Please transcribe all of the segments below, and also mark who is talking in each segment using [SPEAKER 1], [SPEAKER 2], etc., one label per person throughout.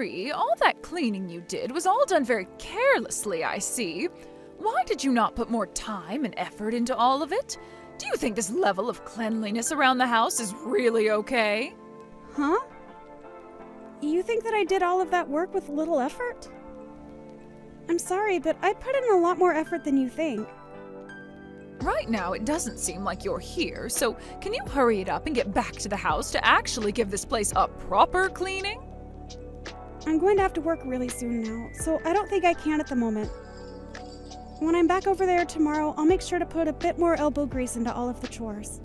[SPEAKER 1] Marie, all that cleaning you did was all done very carelessly, I see. Why did you not put more time and effort into all of it? Do you think this level of cleanliness around the house is really okay?
[SPEAKER 2] Huh? You think that I did all of that work with little effort? I'm sorry, but I put in a lot more effort than you think.
[SPEAKER 1] Right now, it doesn't seem like you're here, so can you hurry it up and get back to the house to actually give this place a proper cleaning?
[SPEAKER 2] I'm going to have to work really soon now, so I don't think I can at the moment. When I'm back over there tomorrow, I'll make sure to put a bit more elbow grease into all of the chores.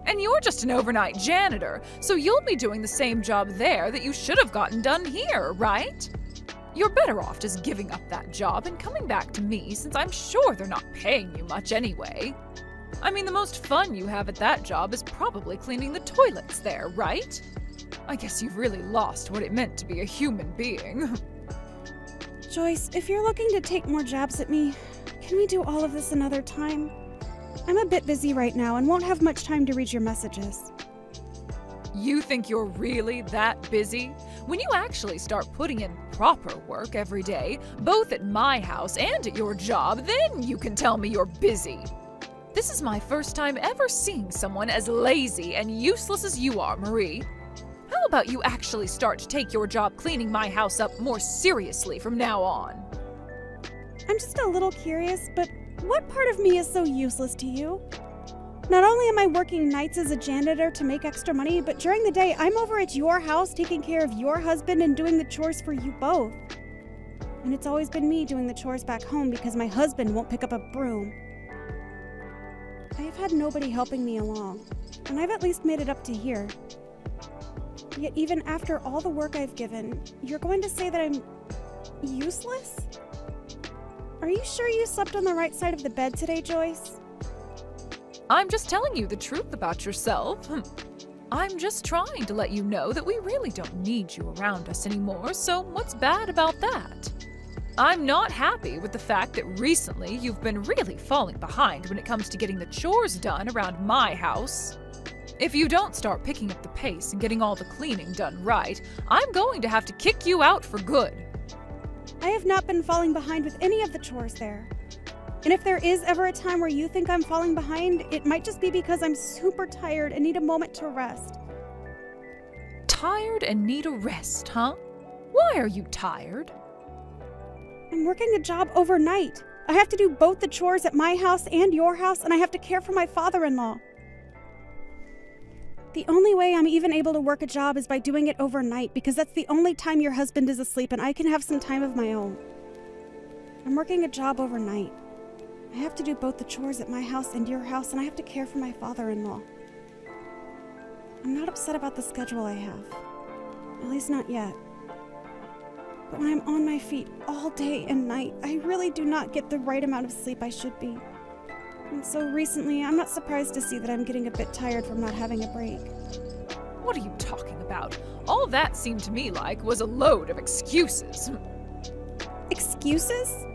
[SPEAKER 1] And you're just an overnight janitor, so you'll be doing the same job there that you should have gotten done here, right? You're better off just giving up that job and coming back to me, since I'm sure they're not paying you much anyway. I mean, the most fun you have at that job is probably cleaning the toilets there, right? I guess you've really lost what it meant to be a human being.
[SPEAKER 2] Joyce, if you're looking to take more jabs at me, can we do all of this another time? I'm a bit busy right now and won't have much time to read your messages.
[SPEAKER 1] You think you're really that busy? When you actually start putting in proper work every day, both at my house and at your job, then you can tell me you're busy. This is my first time ever seeing someone as lazy and useless as you are, Marie. How about you actually start to take your job cleaning my house up more seriously from now on?
[SPEAKER 2] I'm just a little curious, but what part of me is so useless to you? Not only am I working nights as a janitor to make extra money, but during the day I'm over at your house taking care of your husband and doing the chores for you both. And it's always been me doing the chores back home because my husband won't pick up a broom. I have had nobody helping me along, and I've at least made it up to here. Yet even after all the work I've given, you're going to say that I'm useless? Are you sure you slept on the right side of the bed today, Joyce?
[SPEAKER 1] I'm just telling you the truth about yourself. I'm just trying to let you know that we really don't need you around us anymore, so what's bad about that? I'm not happy with the fact that recently you've been really falling behind when it comes to getting the chores done around my house. If you don't start picking up the pace and getting all the cleaning done right, I'm going to have to kick you out for good.
[SPEAKER 2] I have not been falling behind with any of the chores there. And if there is ever a time where you think I'm falling behind, it might just be because I'm super tired and need a moment to rest.
[SPEAKER 1] Tired and need a rest, huh? Why are you tired?
[SPEAKER 2] I'm working a job overnight. I have to do both the chores at my house and your house, and I have to care for my father-in-law. The only way I'm even able to work a job is by doing it overnight, because that's the only time your husband is asleep and I can have some time of my own. I'm working a job overnight. I have to do both the chores at my house and your house, and I have to care for my father-in-law. I'm not upset about the schedule I have. At least not yet. But when I'm on my feet all day and night, I really do not get the right amount of sleep I should be. And so recently, I'm not surprised to see that I'm getting a bit tired from not having a break.
[SPEAKER 1] What are you talking about? All that seemed to me like was a load of excuses.
[SPEAKER 2] Excuses?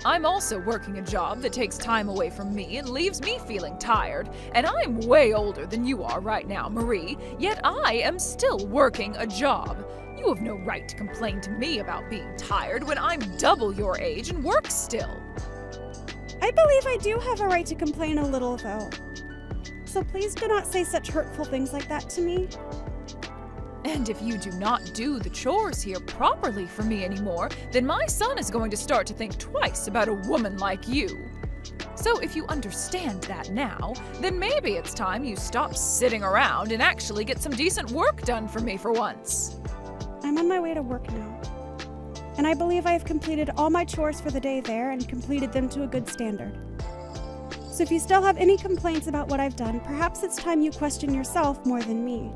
[SPEAKER 1] I'm also working a job that takes time away from me and leaves me feeling tired, and I'm way older than you are right now, Marie, yet I am still working a job. You have no right to complain to me about being tired when I'm double your age and work still.
[SPEAKER 2] I believe I do have a right to complain a little, though. So please do not say such hurtful things like that to me.
[SPEAKER 1] And if you do not do the chores here properly for me anymore, then my son is going to start to think twice about a woman like you. So if you understand that now, then maybe it's time you stop sitting around and actually get some decent work done for me for once.
[SPEAKER 2] I'm on my way to work now. And I believe I have completed all my chores for the day there and completed them to a good standard. So if you still have any complaints about what I've done, perhaps it's time you question yourself more than me.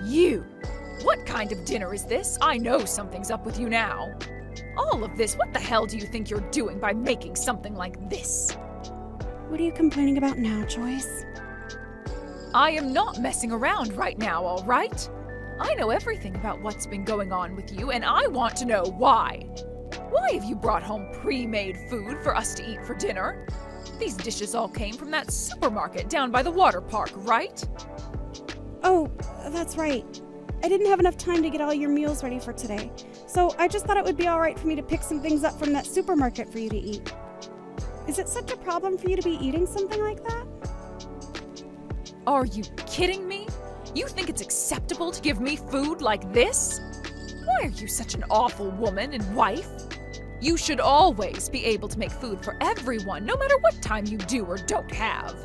[SPEAKER 1] You! What kind of dinner is this? I know something's up with you now. All of this, what the hell do you think you're doing by making something like this?
[SPEAKER 2] What are you complaining about now, Joyce?
[SPEAKER 1] I am not messing around right now, all right? I know everything about what's been going on with you, and I want to know why. Why have you brought home pre-made food for us to eat for dinner? These dishes all came from that supermarket down by the water park, right?
[SPEAKER 2] Oh, that's right. I didn't have enough time to get all your meals ready for today, so I just thought it would be all right for me to pick some things up from that supermarket for you to eat. Is it such a problem for you to be eating something like that?
[SPEAKER 1] Are you kidding me? You think it's acceptable to give me food like this? Why are you such an awful woman and wife? You should always be able to make food for everyone, no matter what time you do or don't have.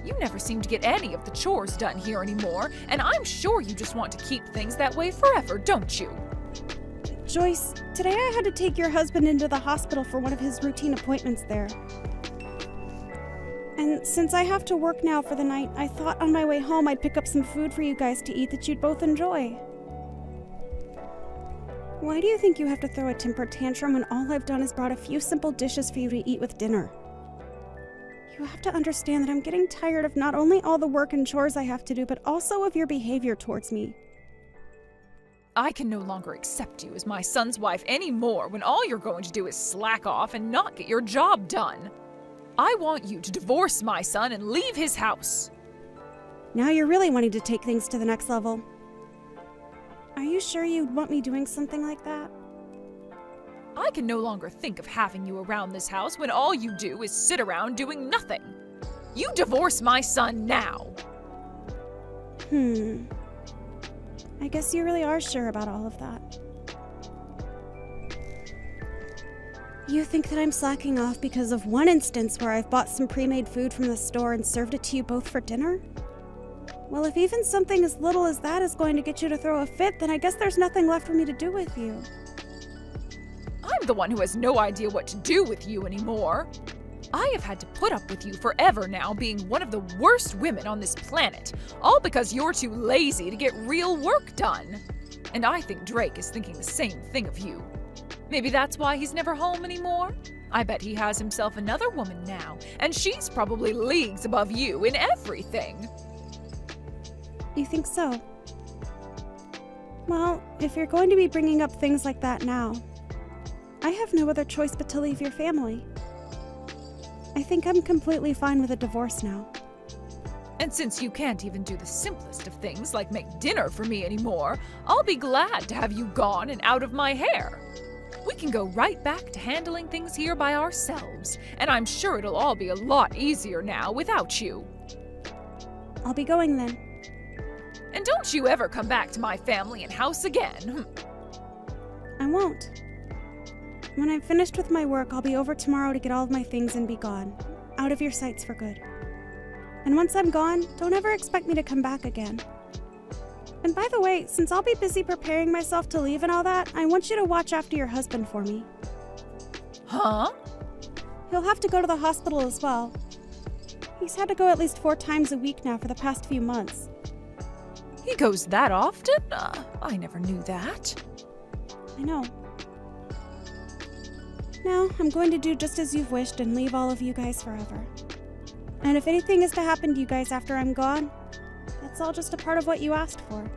[SPEAKER 1] You never seem to get any of the chores done here anymore, and I'm sure you just want to keep things that way forever, don't you?
[SPEAKER 2] Joyce, today I had to take your husband into the hospital for one of his routine appointments there. And since I have to work now for the night, I thought on my way home I'd pick up some food for you guys to eat that you'd both enjoy. Why do you think you have to throw a temper tantrum when all I've done is brought a few simple dishes for you to eat with dinner? You have to understand that I'm getting tired of not only all the work and chores I have to do, but also of your behavior towards me.
[SPEAKER 1] I can no longer accept you as my son's wife anymore when all you're going to do is slack off and not get your job done. I want you to divorce my son and leave his house.
[SPEAKER 2] Now you're really wanting to take things to the next level. Are you sure you'd want me doing something like that?
[SPEAKER 1] I can no longer think of having you around this house when all you do is sit around doing nothing. You divorce my son now.
[SPEAKER 2] I guess you really are sure about all of that. You think that I'm slacking off because of one instance where I've bought some pre-made food from the store and served it to you both for dinner? Well, if even something as little as that is going to get you to throw a fit, then I guess there's nothing left for me to do with you.
[SPEAKER 1] I'm the one who has no idea what to do with you anymore. I have had to put up with you forever now, being one of the worst women on this planet, all because you're too lazy to get real work done. And I think Drake is thinking the same thing of you. Maybe that's why he's never home anymore? I bet he has himself another woman now, and she's probably leagues above you in everything.
[SPEAKER 2] You think so? Well, if you're going to be bringing up things like that now, I have no other choice but to leave your family. I think I'm completely fine with a divorce now.
[SPEAKER 1] And since you can't even do the simplest of things like make dinner for me anymore, I'll be glad to have you gone and out of my hair. We can go right back to handling things here by ourselves, and I'm sure it'll all be a lot easier now without you.
[SPEAKER 2] I'll be going then.
[SPEAKER 1] And don't you ever come back to my family and house again.
[SPEAKER 2] I won't. When I'm finished with my work, I'll be over tomorrow to get all of my things and be gone. Out of your sights for good. And once I'm gone, don't ever expect me to come back again. And by the way, since I'll be busy preparing myself to leave and all that, I want you to watch after your husband for me.
[SPEAKER 1] Huh?
[SPEAKER 2] He'll have to go to the hospital as well. He's had to go at least 4 times a week now for the past few months.
[SPEAKER 1] He goes that often? I never knew that.
[SPEAKER 2] I know. Now, I'm going to do just as you've wished and leave all of you guys forever. And if anything is to happen to you guys after I'm gone, that's all just a part of what you asked for.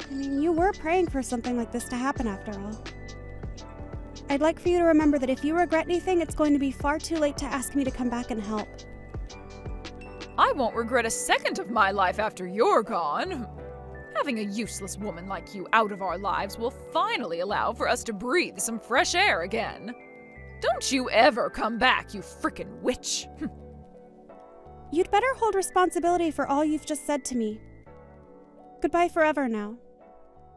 [SPEAKER 2] I mean, you were praying for something like this to happen after all. I'd like for you to remember that if you regret anything, it's going to be far too late to ask me to come back and help.
[SPEAKER 1] I won't regret a second of my life after you're gone. Having a useless woman like you out of our lives will finally allow for us to breathe some fresh air again. Don't you ever come back, you frickin' witch.
[SPEAKER 2] You'd better hold responsibility for all you've just said to me. Goodbye forever now.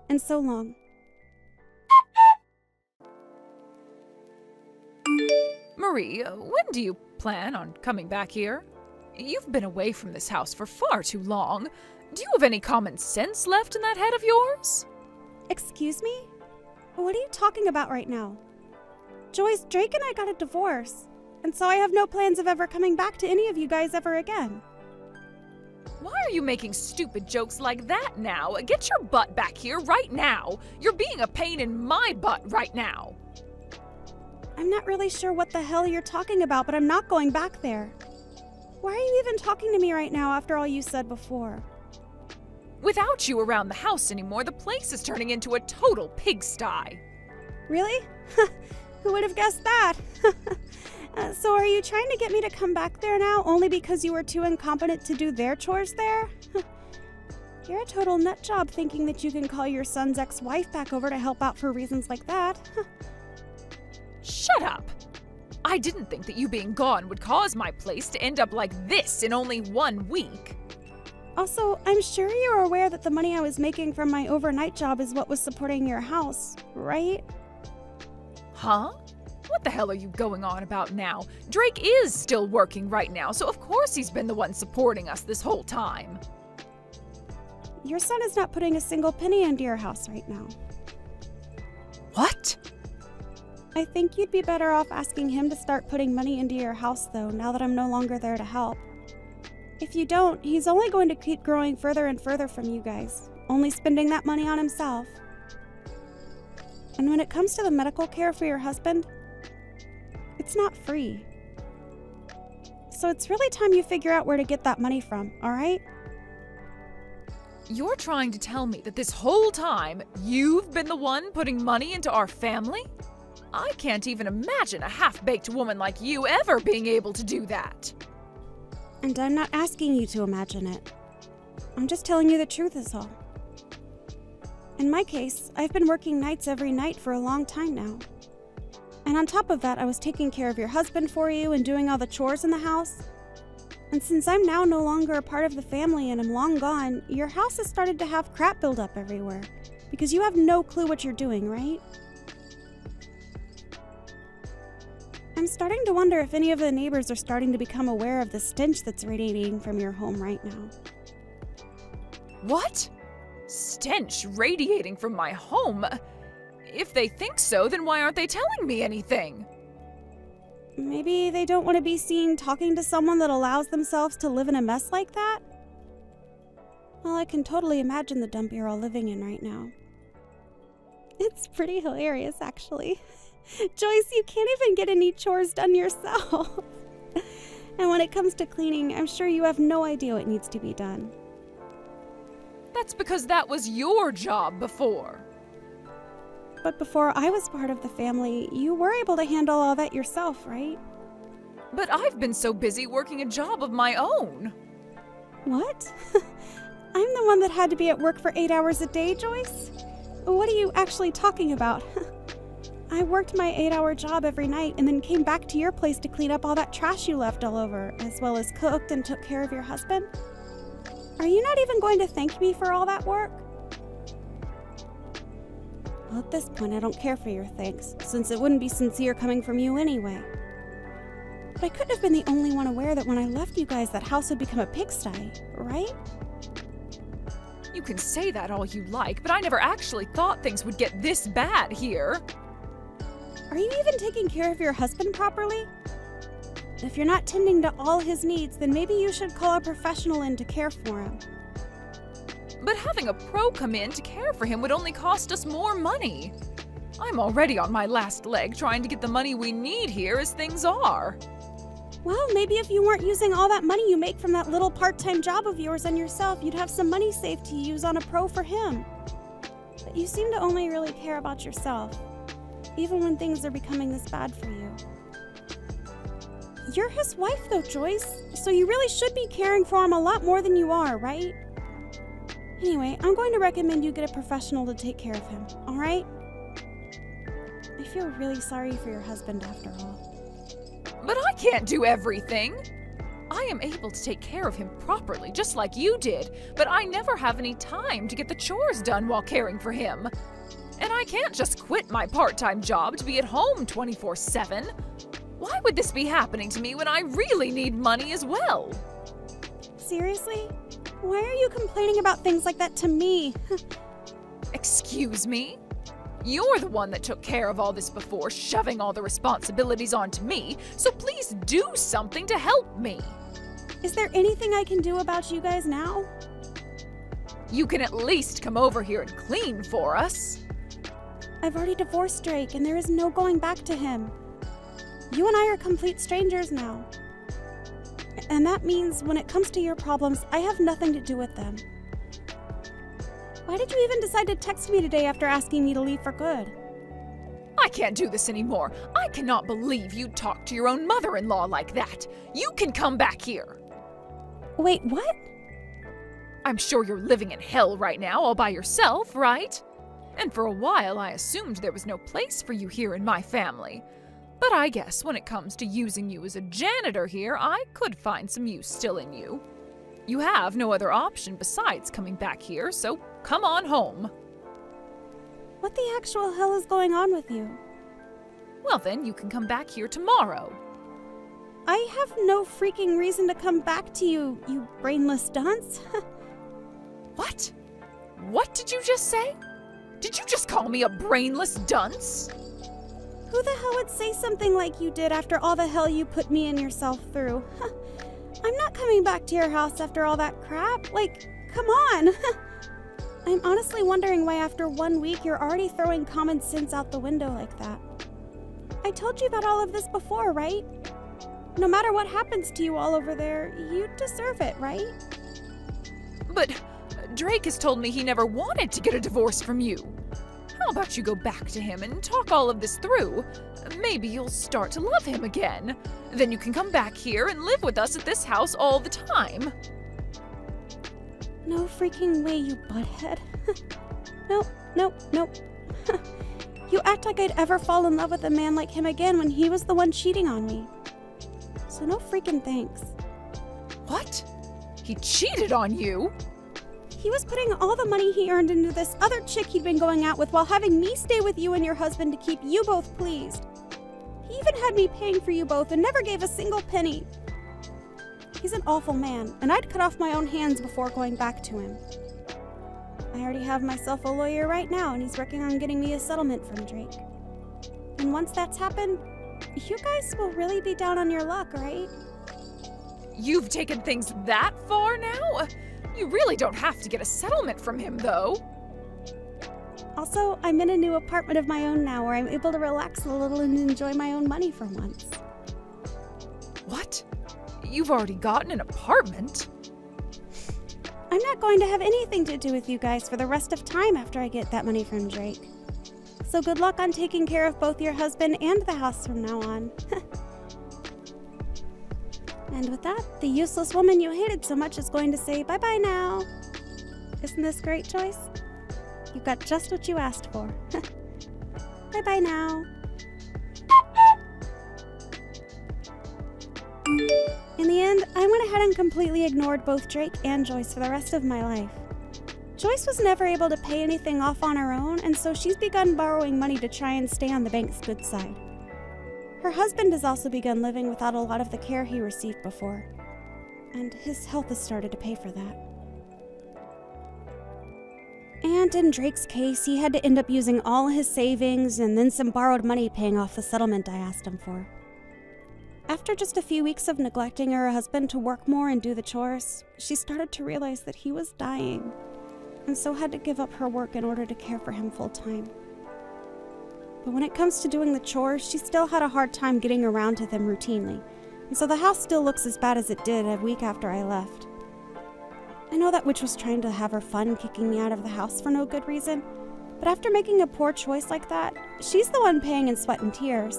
[SPEAKER 2] And so long.
[SPEAKER 1] Marie, when do you plan on coming back here? You've been away from this house for far too long. Do you have any common sense left in that head of yours?
[SPEAKER 2] Excuse me? What are you talking about right now? Joyce, Drake and I got a divorce, and so I have no plans of ever coming back to any of you guys ever again.
[SPEAKER 1] Why are you making stupid jokes like that now? Get your butt back here right now. You're being a pain in my butt right now.
[SPEAKER 2] I'm not really sure what the hell you're talking about, but I'm not going back there. Why are you even talking to me right now after all you said before?
[SPEAKER 1] Without you around the house anymore, the place is turning into a total pigsty.
[SPEAKER 2] Really? Who would have guessed that? So are you trying to get me to come back there now only because you were too incompetent to do their chores there? You're a total nut job thinking that you can call your son's ex-wife back over to help out for reasons like that.
[SPEAKER 1] Shut up! I didn't think that you being gone would cause my place to end up like this in only 1 week.
[SPEAKER 2] Also, I'm sure you're aware that the money I was making from my overnight job is what was supporting your house, right?
[SPEAKER 1] Huh? What the hell are you going on about now? Drake is still working right now, so of course he's been the one supporting us this whole time.
[SPEAKER 2] Your son is not putting a single penny into your house right now.
[SPEAKER 1] What?
[SPEAKER 2] I think you'd be better off asking him to start putting money into your house, though, now that I'm no longer there to help. If you don't, he's only going to keep growing further and further from you guys, only spending that money on himself. And when it comes to the medical care for your husband, it's not free. So it's really time you figure out where to get that money from, all right?
[SPEAKER 1] You're trying to tell me that this whole time you've been the one putting money into our family? I can't even imagine a half-baked woman like you ever being able to do that.
[SPEAKER 2] And I'm not asking you to imagine it. I'm just telling you the truth is all. In my case, I've been working nights every night for a long time now. And on top of that, I was taking care of your husband for you and doing all the chores in the house. And since I'm now no longer a part of the family and I'm long gone, your house has started to have crap build up everywhere. Because you have no clue what you're doing, right? I'm starting to wonder if any of the neighbors are starting to become aware of the stench that's radiating from your home right now.
[SPEAKER 1] What? Stench radiating from my home? If they think so, then why aren't they telling me anything?
[SPEAKER 2] Maybe they don't want to be seen talking to someone that allows themselves to live in a mess like that? Well, I can totally imagine the dump you're all living in right now. It's pretty hilarious, actually. Joyce, you can't even get any chores done yourself. And when it comes to cleaning, I'm sure you have no idea what needs to be done.
[SPEAKER 1] That's because that was your job before.
[SPEAKER 2] But before I was part of the family, you were able to handle all that yourself, right?
[SPEAKER 1] But I've been so busy working a job of my own.
[SPEAKER 2] What? I'm the one that had to be at work for 8 hours a day, Joyce? What are you actually talking about? I worked my 8-hour job every night and then came back to your place to clean up all that trash you left all over, as well as cooked and took care of your husband. Are you not even going to thank me for all that work? Well, at this point, I don't care for your thanks, since it wouldn't be sincere coming from you anyway. But I couldn't have been the only one aware that when I left you guys, that house would become a pigsty, right?
[SPEAKER 1] You can say that all you like, but I never actually thought things would get this bad here.
[SPEAKER 2] Are you even taking care of your husband properly? If you're not tending to all his needs, then maybe you should call a professional in to care for him.
[SPEAKER 1] But having a pro come in to care for him would only cost us more money. I'm already on my last leg trying to get the money we need here as things are.
[SPEAKER 2] Well, maybe if you weren't using all that money you make from that little part-time job of yours on yourself, you'd have some money saved to use on a pro for him. But you seem to only really care about yourself, even when things are becoming this bad for you. You're his wife though, Joyce, so you really should be caring for him a lot more than you are, right? Anyway, I'm going to recommend you get a professional to take care of him, alright? I feel really sorry for your husband after all.
[SPEAKER 1] But I can't do everything. I am able to take care of him properly, just like you did, but I never have any time to get the chores done while caring for him. And I can't just quit my part-time job to be at home 24/7. Why would this be happening to me when I really need money as well?
[SPEAKER 2] Seriously? Why are you complaining about things like that to me?
[SPEAKER 1] Excuse me? You're the one that took care of all this before, shoving all the responsibilities onto me, so please do something to help me.
[SPEAKER 2] Is there anything I can do about you guys now?
[SPEAKER 1] You can at least come over here and clean for us.
[SPEAKER 2] I've already divorced Drake, and there is no going back to him. You and I are complete strangers now. And that means when it comes to your problems, I have nothing to do with them. Why did you even decide to text me today after asking me to leave for good?
[SPEAKER 1] I can't do this anymore. I cannot believe you talk to your own mother-in-law like that. You can come back here.
[SPEAKER 2] Wait, what?
[SPEAKER 1] I'm sure you're living in hell right now all by yourself, right? And for a while I assumed there was no place for you here in my family. But I guess when it comes to using you as a janitor here, I could find some use still in you. You have no other option besides coming back here, so come on home.
[SPEAKER 2] What the actual hell is going on with you?
[SPEAKER 1] Well then, you can come back here tomorrow.
[SPEAKER 2] I have no freaking reason to come back to you, you brainless dunce.
[SPEAKER 1] What? What did you just say? Did you just call me a brainless dunce?
[SPEAKER 2] Who the hell would say something like you did after all the hell you put me and yourself through? I'm not coming back to your house after all that crap. Like, come on. I'm honestly wondering why after 1 week you're already throwing common sense out the window like that. I told you about all of this before, right? No matter what happens to you all over there, you deserve it, right?
[SPEAKER 1] But Drake has told me he never wanted to get a divorce from you. How about you go back to him and talk all of this through? Maybe you'll start to love him again. Then you can come back here and live with us at this house all the time.
[SPEAKER 2] No freaking way, you butthead. Nope. You act like I'd ever fall in love with a man like him again when he was the one cheating on me. So no freaking thanks.
[SPEAKER 1] What? He cheated on you?
[SPEAKER 2] He was putting all the money he earned into this other chick he'd been going out with while having me stay with you and your husband to keep you both pleased. He even had me paying for you both and never gave a single penny. He's an awful man, and I'd cut off my own hands before going back to him. I already have myself a lawyer right now, and he's working on getting me a settlement from Drake. And once that's happened, you guys will really be down on your luck, right?
[SPEAKER 1] You've taken things that far now? You really don't have to get a settlement from him, though.
[SPEAKER 2] Also, I'm in a new apartment of my own now where I'm able to relax a little and enjoy my own money for once.
[SPEAKER 1] What? You've already gotten an apartment?
[SPEAKER 2] I'm not going to have anything to do with you guys for the rest of time after I get that money from Drake. So good luck on taking care of both your husband and the house from now on. And with that, the useless woman you hated so much is going to say bye-bye now. Isn't this a great choice? You got just what you asked for. Bye-bye now. In the end, I went ahead and completely ignored both Drake and Joyce for the rest of my life. Joyce was never able to pay anything off on her own, and so she's begun borrowing money to try and stay on the bank's good side. Her husband has also begun living without a lot of the care he received before, and his health has started to pay for that. And in Drake's case, he had to end up using all his savings and then some borrowed money paying off the settlement I asked him for. After just a few weeks of neglecting her husband to work more and do the chores, she started to realize that he was dying, and so had to give up her work in order to care for him full time. But when it comes to doing the chores, she still had a hard time getting around to them routinely, and so the house still looks as bad as it did a week after I left. I know that witch was trying to have her fun kicking me out of the house for no good reason, but after making a poor choice like that, she's the one paying in sweat and tears.